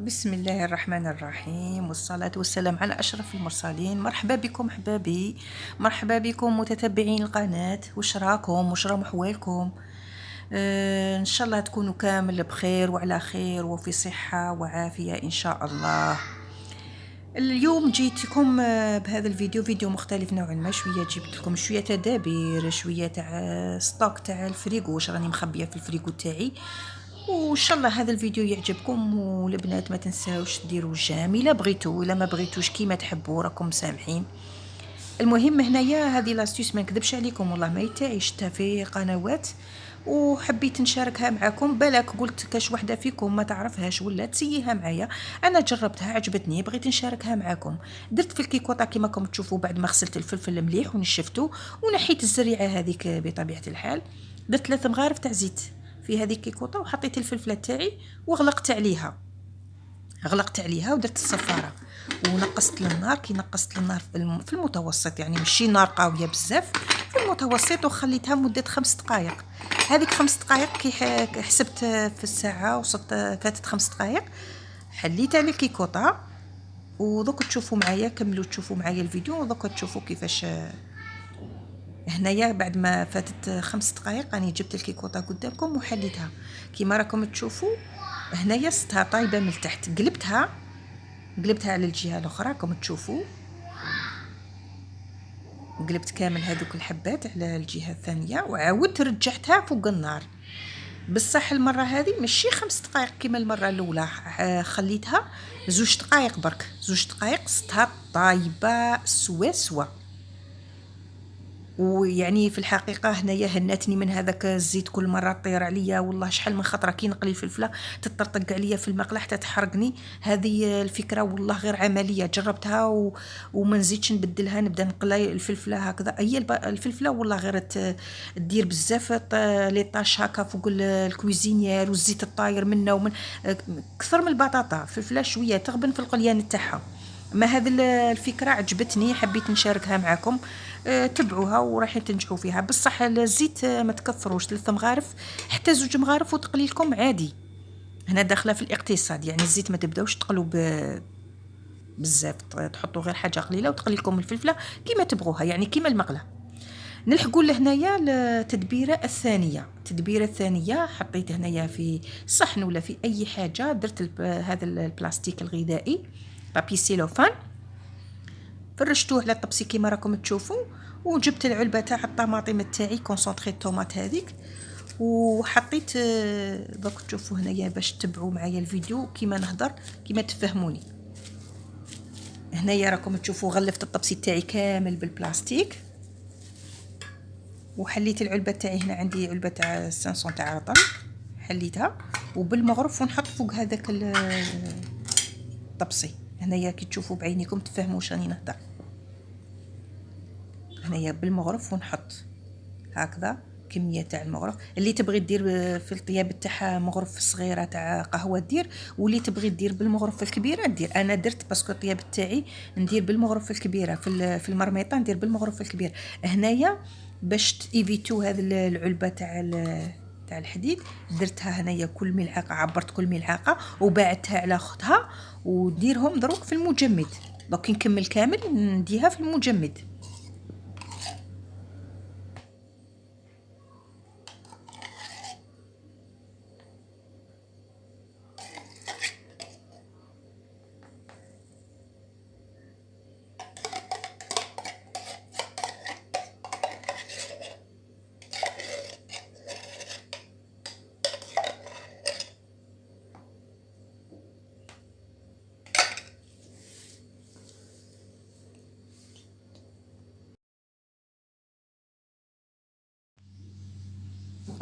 بسم الله الرحمن الرحيم، والصلاة والسلام على أشرف المرسلين. مرحبا بكم أحبابي، مرحبا بكم متتبعين القناة. وش راكم؟ وش راهم حوالكم؟ إن شاء الله تكونوا كامل بخير وعلى خير وفي صحة وعافية إن شاء الله. اليوم جيتكم بهذا الفيديو، فيديو مختلف نوعا ما. شوية جبت لكم شوية تدابير، شوية تاع ستوك تاع الفريغو، واش راني مخبية في الفريغو تاعي. وان شاء الله هذا الفيديو يعجبكم. والبنات ما تنساوش ديروا جيم الا بغيتوا، الا ما بغيتوش كيما تحبوا راكم سامحين. المهم هنايا هذه لاستيس ما نكذبش عليكم والله ما يتاعي، شفتها في قنوات وحبيت نشاركها معكم. بالك قلت كاش وحده فيكم ما تعرفهاش ولا تسييها معايا. انا جربتها عجبتني، بغيت نشاركها معكم. درت في الكيكوطه كما راكم تشوفوا، بعد ما غسلت الفلفل مليح ونشفته ونحيت الزريعه هذيك بطبيعه الحال، درت 3 مغارف تاع زيت في هذه الكيكوطه، وحطيت الفلفله تاعي وغلقت عليها. ودرت الصفاره ونقصت للنار. كي نقصت للنار في المتوسط، يعني ماشي نار قويه بزاف، في المتوسط، وخليتها مده 5 دقائق. هذيك 5 دقائق كي حسبت في الساعه وصلت فاتت 5 دقائق، حليت على الكيكوطه. ودوك تشوفوا معايا، كملوا تشوفوا معايا الفيديو ودوك تشوفوا كيفاش. هنايا بعد ما فاتت 5 دقائق راني جبت الكيكوطه قدامكم وحليتها كيما راكم تشوفوا. هنايا ستها طايبه من تحت، قلبتها على الجهه الاخرى راكم تشوفوا. قلبت كامل هذوك الحبات على الجهه الثانيه وعاودت رجعتها فوق النار. بصح المره هذه ماشي 5 دقائق كيما المره الاولى، خليتها 2 دقائق برك. 2 دقائق ستها طايبه سوا سوا. ويعني في الحقيقه هنايا هناتني من هذاك الزيت، كل مره طير عليا والله. شحال من خطره كي نقلي الفلفله تطرطق عليا في المقله حتى تحرقني. هذه الفكره والله غير عمليه، جربتها وما نزيدش نبدلها. نبدا نقلي الفلفله هكذا، هي الفلفله والله غير تدير بزاف لي طاش هكا فوق الكويزينيير، والزيت الطاير منه ومن كثر من البطاطا. الفلفله شويه تغبن في القليان تاعها. ما هذه الفكره عجبتني، حبيت نشاركها معكم. تبعوها وراح تنجحوا فيها. بصح الزيت ما تكثروش، 3 مغارف حتى 2 مغارف وتقلي لكم عادي. هنا داخله في الاقتصاد، يعني الزيت ما تبداوش تقلوا بزاف، تحطوا غير حاجه قليله وتقلي لكم الفلفله كيما تبغوها، يعني كيما المقله. نلحقوا لهنايا التدبيره الثانيه. حطيت هنايا في صحن ولا في اي حاجه، درت هذا البلاستيك الغذائي بابي سيلوفان، فرشتوه على الطبسي كيما راكم تشوفوا. وجبت العلبه تاع الطماطم تاعي كونسونطري الطوماط هذيك، وحطيت دوك تشوفوا هنايا باش تتبعوا معايا الفيديو كيما نهضر كيما تفهموني. هنايا راكم تشوفوا غلفت الطبسي تاعي كامل بالبلاستيك، وحليت العلبه تاعي. هنا عندي علبه تاع 500 تاع رطل، حليتها وبالمغرف ونحط فوق هذاك الطبسي. هنايا كي تشوفوا بعينيكم تفهموا واش راني نهضر. هنايا بالمغرف ونحط هكذا كميه تاع المغرف. اللي تبغي دير في الطياب تاعها مغرف صغيره تاع قهوه دير، واللي تبغي دير بالمغرف الكبيره دير. انا درت باسكو الطياب تاعي ندير بالمغرف الكبيره، في المرميطه ندير بالمغرف الكبير. هنايا باش تيفيتو هذه العلبه تاع الحديد، درتها هنايا كل ملعقه، عبرت كل ملعقه وباعتها على اختها، وديرهم دروك في المجمد. دونك نكمل كامل نديها في المجمد.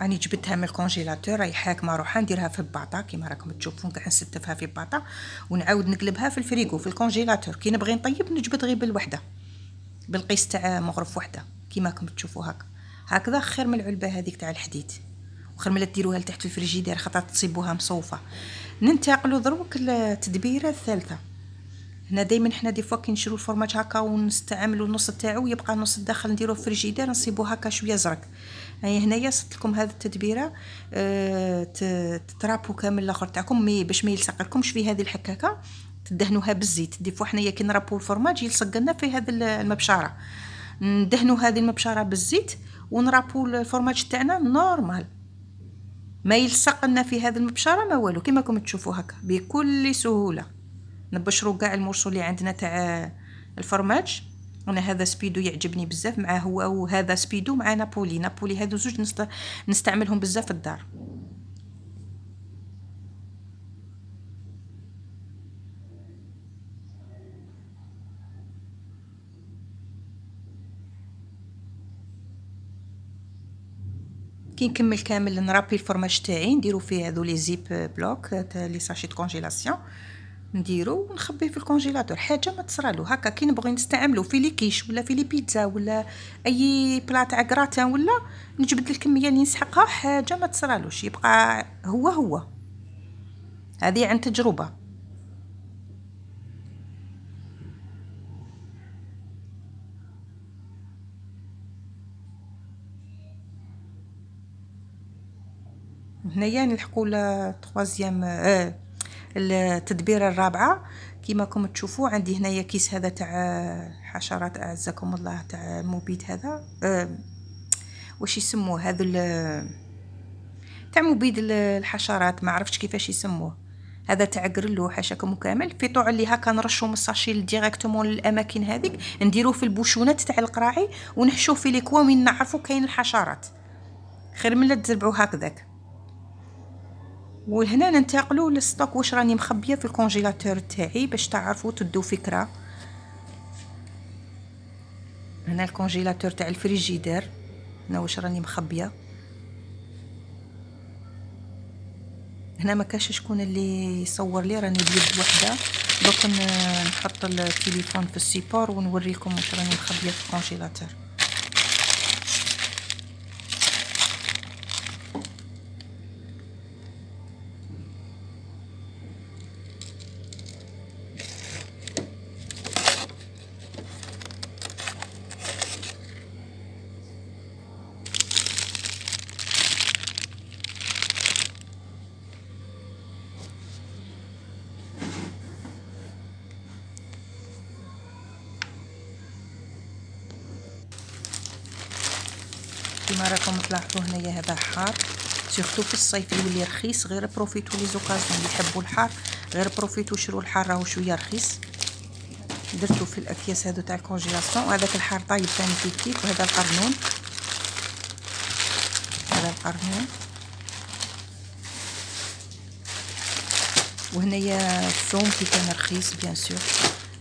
راني جبتها من الكونجيلاتور، راهي حاكمه روحها. نديرها في الباطا كيما راكم تشوفون، كاع نستفها في الباطا ونعاود نقلبها في الفريغو في الكونجيلاتور. كي نبغي نطيب نجبد غير بالوحده، بالقيس تاع مغرف وحده كيما راكم تشوفوا هكذا خير من العلبه هذيك تاع الحديد، وخير من ديروها لتحت في الفريجيدير خاطر تصيبوها مصوفه. ننتقلوا دروك للتدبيره الثالثه. هنا دائما حنا دي فوا كي نشرو الفرماج هكا ونستعملوا النص تاعو يبقى النص الداخل نديروه في الفريجيدير نصيبوه هكا شويه زرق. هاي هنايا صدت لكم هذه التدبيره تترابوا كامل الاخر تاعكم باش ما يلصق لكمش في هذه الحكاكه. تدهنوها بالزيت دي فوا حنايا كي نربوا الفرماج يلصق لنا في هذه المبشره، ندهنوا هذه المبشره بالزيت ونرابوا الفرماج تاعنا نورمال، ما يلصق لنا في هذه المبشره ما والو، كما راكم تشوفوا هكا بكل سهوله. نبشروا كاع المرسول اللي عندنا تاع الفرماج. انا هذا سبيدو يعجبني بزاف مع هو، وهذا سبيدو مع نابولي هذو زوج نستعملهم بزاف في الدار. كي نكمل كامل نرابي الفرماج تاعي نديرو فيه هذو لي زيب بلوك تاع لي ساشي د كونجيلاسيون، نديرو ونخبيه في الكونجيلاتور حاجه ما تصرالو. هكا كي نبغي نستعملو في لي كيش ولا في لي بيتزا ولا اي بلا تاع كراتان ولا نجبد الكميه اللي نسحقها حاجه ما تصرالوش، يبقى هو هذه عن تجربه. هنايا نلحقوا التروازيام التدبيره الرابعه. كيما راكم تشوفوا عندي هنايا كيس هذا تاع حشرات اعزكم الله، تاع المبيد هذا واش يسموه هذا تاع مبيد الحشرات ما عرفتش كيفاش يسموه، هذا تاع قرلو حاشاكم كامل في طوع اللي هكا نرشوا من الساشي ديريكتومون للاماكن هذيك، نديروه في البوشونات تاع القراعي ونحشوه في ليكوا وين نعرفوا كاين الحشرات، خير من لا تزرعوا هكذاك. وهنا ننتقلوا للستوك واش راني مخبيه في الكونجيلاتور تاعي باش تعرفوا تدوا فكره. هنا الكونجيلاتور تاع الفريجيدير، هنا واش راني مخبيه. هنا ما كاش شكون اللي يصور لي، راني بيد وحده دوك نحط التليفون في السيبور ونوريكم واش راني مخبيه في الكونجيلاتور. كما راكم تلاحظوا هنايا هذا حار، سيرتو في الصيف يولي رخيص، غير بروفيتو لي زوكازيون اللي يحبوا الحار، غير بروفيتو شرو الحار راهو شويه رخيص. درتو في الاكياس هذو تاع الكونجيلاسيون، وهذاك الحار طايب ثاني كيف وهذا القرنون، هذا القرنون. وهنايا الثوم كي كان رخيص بيان سور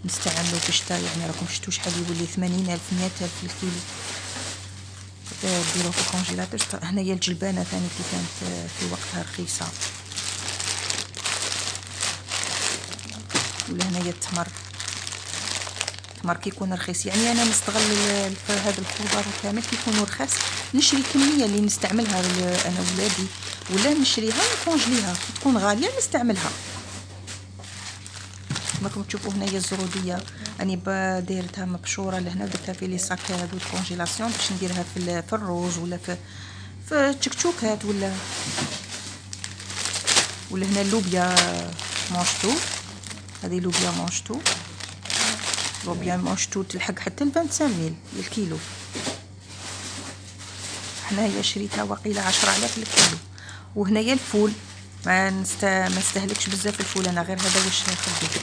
نستعملو في الشتا، يعني راكم شفتوا شحال يولي 80,000 100,000 الكيلو، ديروه في الكونجيلاتور. هنايا الجلبانه ثاني كي كانت في وقتها رخيصه، ولا هنايا التمر كي يكون رخيص، يعني انا نستغل هذا الخضر كامل كي يكونوا رخاص نشري كميه اللي نستعملها انا ولادي، ولا نشريها ونكونجليها كي تكون غاليه نستعملها. راكم تشوفوا هنايا الزروديه راني دايرتها مبشوره لهنا، درتها في لي صاك هذو الكونجيلاسيون باش نديرها في الروز ولا في التشكشوكات ولا هنا اللوبيا مونشتو، هذه لوبيا مونشتو تلحق حتى ل 25,000 الكيلو. هنايا شريتها وقيله 10,000 الكيلو. وهنايا الفول ما نستهلكش بزاف الفول، انا غير هذا واش نخبيه،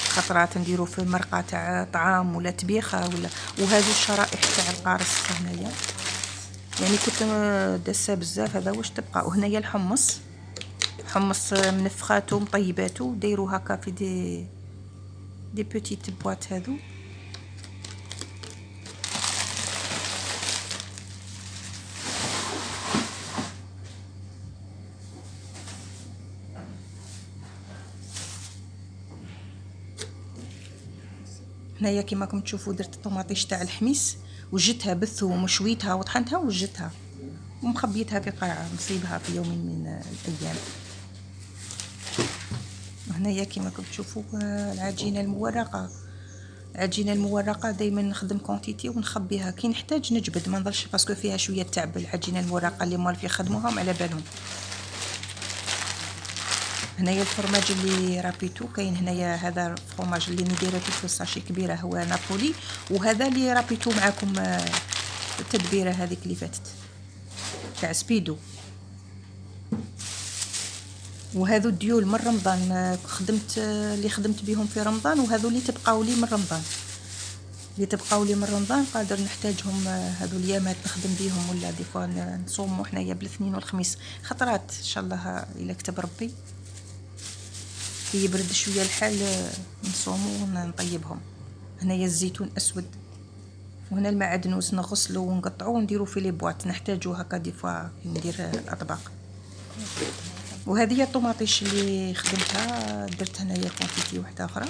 خطرات نديرو في مرقه تاع طعام ولا طبيخه ولا. وهذو الشرائح تاع القارص هنايا يعني كنت داسه بزاف، هذا واش تبقى. وهنايا الحمص منفخاتو مطيباتو دايرو هكا في دي بوتيت بواط هذو. هنايا كيما راكم تشوفوا درت الطوماطيش تاع الحميس وجدتها بالثوم وشويتها وطحنتها وجدتها ومخبيتها في قرعه نصيبها في يوم من الايام. هنايا كيما كنتم تشوفوا العجينه المورقه. العجينه المورقه دائما نخدم كونتيتي ونخبيها كي نحتاج نجبد، ما نضلش باسكو فيها شويه تعب. العجينه المورقه اللي مال في يخدموها على بالهم. هنايا الفرماج اللي رابيتو كاين هنايا، هذا الفرماج اللي نديرته في الساشي كبيره هو نابولي، وهذا اللي رابيتو معكم التدبيره هذيك اللي فاتت تاع سبيدو. وهذو الديول من رمضان خدمت اللي خدمت بهم في رمضان، وهذو اللي تبقاو لي من رمضان، اللي تبقاو لي من رمضان قادر نحتاجهم هذو اليامات نخدم بيهم، ولا دي فوا نصوموا حنايا بالاثنين والخميس خطرات ان شاء الله الا كتب ربي كي يبرد شويه الحال نصوموا ونطيبهم. هنايا الزيتون اسود، وهنا المعدنوس نغسلو ونقطعو ونديرو في لي بواط نحتاجو هكا دي فوا ندير الاطباق. وهذه هي الطوماطيش اللي خدمتها، درت هنايا كونتيتي واحده اخرى،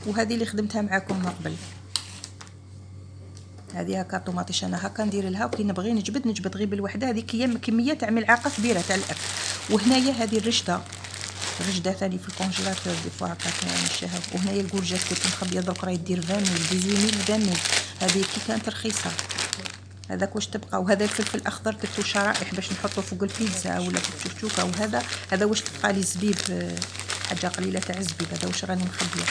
وهذه اللي خدمتها معكم من قبل. هذه هكا طوماطيش انا هكا ندير لها، وكي نبغي نجبد غير بالوحده. هذه كميه تاع ملعقه كبيره تاع الاكل. وهنايا هذه الرشده ثاني في الكونجيلاتور دي فوا هكا نشيها. وهنايا الكورجات كنت مخبيه درك راهي دير 20000 هذه كي كانت رخيصه. هذاك واش تبقى. وهذا الفلفل الاخضر درتو شرائح باش نحطو فوق البيتزا ولا في الشوكه. وهذا واش تبقى لي زبيب، حاجه قليله تاع الزبيب. هذا واش راني مخبيه.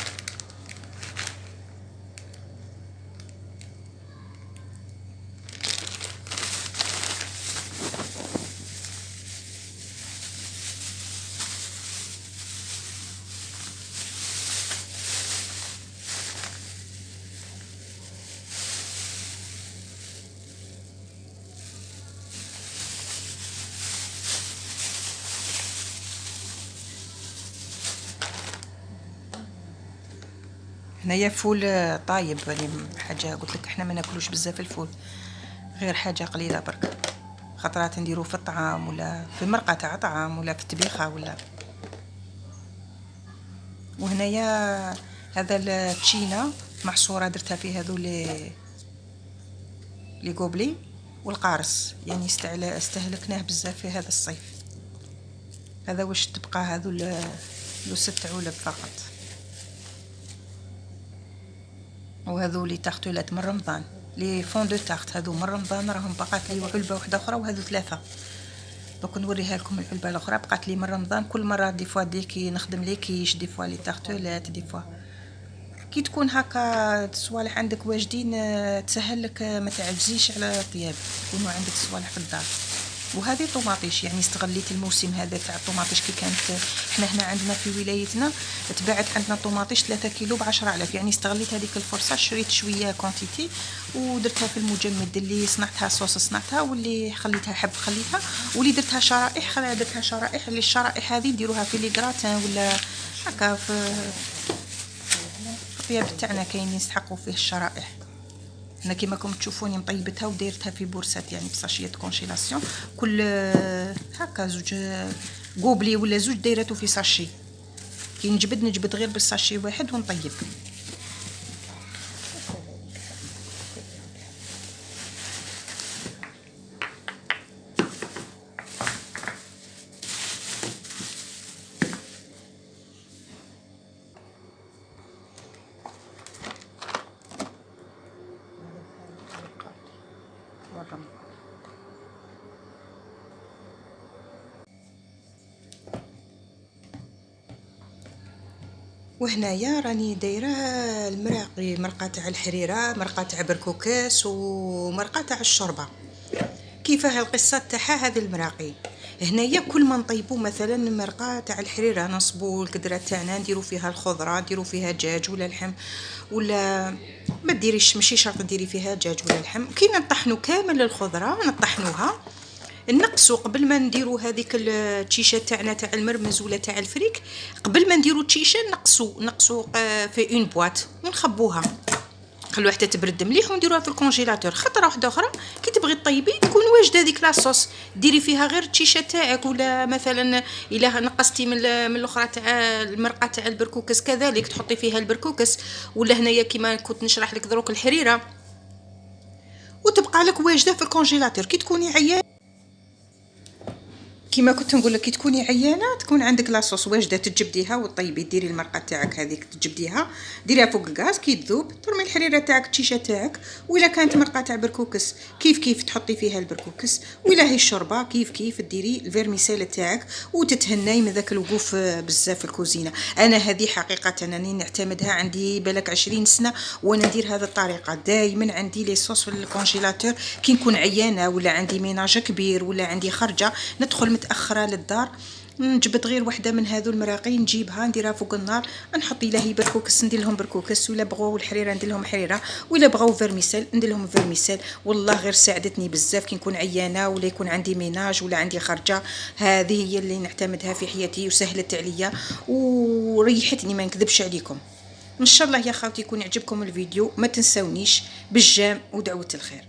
هنايا فول طايب، يعني حاجه قلت لك احنا ما ناكلوش بزاف الفول، غير حاجه قليله برك. خطرات نديرو في الطعام ولا في مرقه تاع طعام ولا في الطبيخه ولا. وهنايا هذا التشينا محصوره درتها فيه هذو لي غوبلي والقارص، يعني استهلكناه بزاف في هذا الصيف. هذا واش تبقى هذو لو 6 علب فقط. وهذو لي تارتولات من رمضان، لي فون دو تارت هذو من رمضان راهم بقات لي علبه واحده اخرى، وهذو 3. دوك نوريها لكم العلبه الاخرى بقات لي من رمضان. كل مره دي فوا كي نخدم لي كيش دي فوا لي تارتولات دي فوا كي تكون هكا صوالح عندك واجدين تسهل لك، ما تعجزيش على الطياب، يكونوا عندك صوالح في الدار. وهذه طوماطيش، يعني استغليت الموسم هذا تاع الطوماطيش كي كانت احنا هنا عندنا في ولايتنا تباعت عندنا طوماطيش 3 كيلو ب10,000، يعني استغليت هذيك الفرصه شريت شويه كونتيتي ودرتها في المجمد. اللي صنعتها صوص صنعتها، واللي خليتها حب خليتها، واللي درتها شرائح درتها شرائح. اللي الشرائح هذه نديروها في لي غراتان ولا هكا في الطياب تاعنا، كاين يستحقوا فيه الشرائح. هنا كيما راكم تشوفوني مطيبتها ودايرتها في بورسات، يعني بساشيات كونشيلاسيون. كل هكا 2 غوبلي ولا 2 دايرته في ساشي. كي نجبد غير بالساشي واحد ونطيب. وهنايا راني دايره المراقي، مرقه تاع الحريره، مرقه تاع بركوكاس، ومرقه تاع الشوربه. كيفاه القصه تاعها هذا المراقي؟ هنايا كل ما نطيبوا مثلا مرقه تاع الحريره نصبوا القدره تاعنا نديروا فيها الخضره، نديروا فيها دجاج ولا لحم، ولا ما ديريش ماشي شرط ديري فيها دجاج ولا لحم. كي نطحنوا كامل الخضره نطحنوها، نقصوا قبل ما نديروا هذيك التشيشه تاعنا تاع المرمز ولا تاع الفريك. قبل ما نديروا التشيشه نقصوا في اون بواط ونخبوها، خلوها حتى تبرد مليح ونديروها في الكونجيلاتور. خطره واحده اخرى كي تبغي طيبي تكون واجده هذيك لاصوص، ديري فيها غير التشيشه تاعك، ولا مثلا الا نقصتي من الاخرى تاع المرقه تاع البركوكس كذلك تحطي فيها البركوكس، ولا هنايا كيما كنت نشرح لك دروك الحريره، وتبقى لك واجده في الكونجيلاتور. كي تكوني عيان كيما كنت نقول لك كي تكوني عيانه تكون عندك لاصوص واجده تجبديها وطيبي، ديري المرقه تاعك هذيك تجبديها ديريها فوق الغاز كي تذوب ترمي الحريره تاعك التشيشه تاعك، ولا كانت مرقه تاع بركوكس كيف كيف تحطي فيها البركوكس، ولا هي الشوربه كيف كيف ديري الفيرميسيل تاعك وتتهناي من ذاك الوقوف بزاف في الكوزينه. انا هذه حقيقه انني نعتمدها، عندي بالك 20 سنه وانا ندير هذه الطريقه دائما. عندي لي صوص في الكونجيلاتور كي نكون عيانه ولا عندي ميناج كبير ولا عندي خرجه ندخل متاخره للدار نجبد غير وحده من هذو المراقي نجيبها نديرها فوق النار نحط لها بركوكس ندير لهم بركوكس، ولا بغاو الحريره ندير لهم حريره، ولا بغاو فيرميسيل ندير لهم فيرميسيل. والله غير ساعدتني بزاف كي نكون عيانه ولا يكون عندي ميناج ولا عندي خرجه. هذه هي اللي نعتمدها في حياتي وسهلت عليا وريحتني ما نكذبش عليكم. ان شاء الله يا خاوتي يكون يعجبكم الفيديو، ما تنسونيش بالجام ودعوه الخير.